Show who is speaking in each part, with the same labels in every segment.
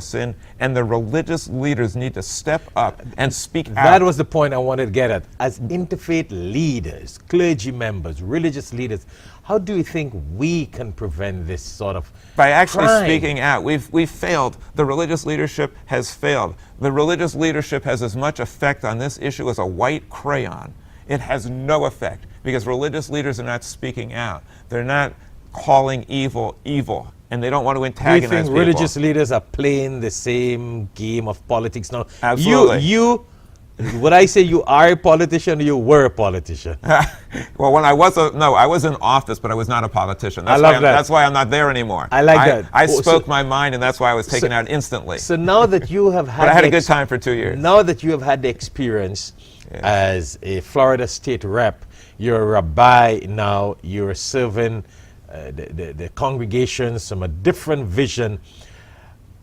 Speaker 1: sin, and the religious leaders need to step up and speak out.
Speaker 2: That was the point I wanted to get at. As interfaith leaders, clergy members, religious leaders, how do you think we can prevent this sort of
Speaker 1: By actually
Speaker 2: crime?
Speaker 1: speaking out. We've failed. The religious leadership has failed. The religious leadership has as much effect on this issue as a white crayon. It has no effect because religious leaders are not speaking out. They're not calling evil evil, and they don't want to
Speaker 2: Do you
Speaker 1: antagonize
Speaker 2: think
Speaker 1: people.
Speaker 2: religious leaders are playing the same game of politics now?
Speaker 1: Absolutely.
Speaker 2: Would I say you are a politician or you were a politician?
Speaker 1: Well, when I was I was in office, but I was not a politician. That's
Speaker 2: love
Speaker 1: why
Speaker 2: that.
Speaker 1: That's why I'm not there anymore.
Speaker 2: I like that.
Speaker 1: I
Speaker 2: Oh,
Speaker 1: spoke
Speaker 2: so-
Speaker 1: my mind, and that's why I was taken out instantly.
Speaker 2: So now that you have had
Speaker 1: But I had
Speaker 2: the
Speaker 1: a good time for 2 years.
Speaker 2: Now that you have had the experience as a Florida state rep, you're a rabbi now, you're serving the congregations from a different vision.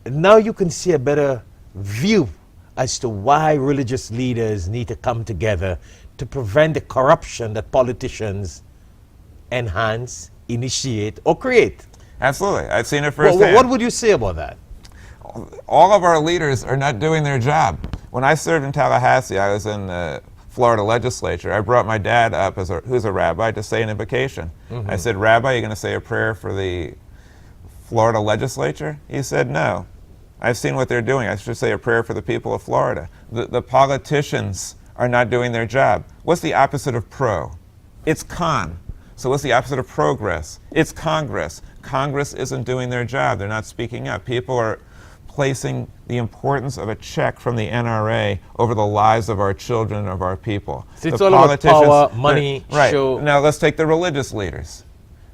Speaker 2: Now you can see a better view as to why religious leaders need to come together to prevent the corruption that politicians enhance, initiate, or create.
Speaker 1: Absolutely. I've seen it
Speaker 2: Well,
Speaker 1: firsthand.
Speaker 2: what would you say about that?
Speaker 1: All of our leaders are not doing their job. When I served in Tallahassee, I was in the Florida legislature. I brought my dad up, who's a rabbi, to say an invocation. I said, Rabbi, you're going to say a prayer for the Florida legislature? He said, no. I've seen what they're doing. I should say a prayer for the people of Florida. The politicians are not doing their job. What's the opposite of pro? It's con. So what's the opposite of progress? It's Congress. Congress isn't doing their job. They're not speaking up. People are placing the importance of a check from the NRA over the lives of our children and of our people.
Speaker 2: So it's
Speaker 1: The
Speaker 2: all about
Speaker 1: politicians-
Speaker 2: power, money,
Speaker 1: right.
Speaker 2: show.
Speaker 1: Now let's take the religious leaders.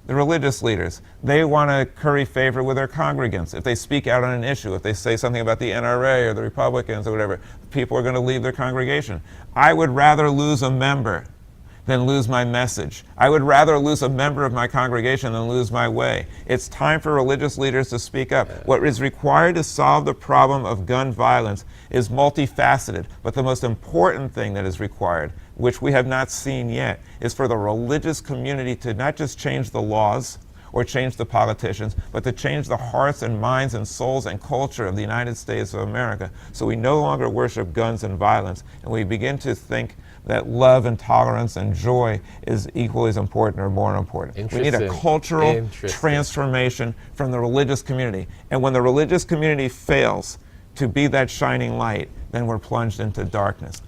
Speaker 1: The religious leaders, they want to curry favor with their congregants. If they speak out on an issue, if they say something about the NRA or the Republicans or whatever, people are going to leave their congregation. I would rather lose a member than lose my message. I would rather lose a member of my congregation than lose my way. It's time for religious leaders to speak up. What is required to solve the problem of gun violence is multifaceted, but the most important thing that is required, which we have not seen yet, is for the religious community to not just change the laws or change the politicians, but to change the hearts and minds and souls and culture of the United States of America, so we no longer worship guns and violence, and we begin to think that love and tolerance and joy is equally as important or more important. We need a
Speaker 2: Interesting.
Speaker 1: cultural
Speaker 2: Interesting.
Speaker 1: transformation from the religious community. And when the religious community fails to be that shining light, then we're plunged into darkness.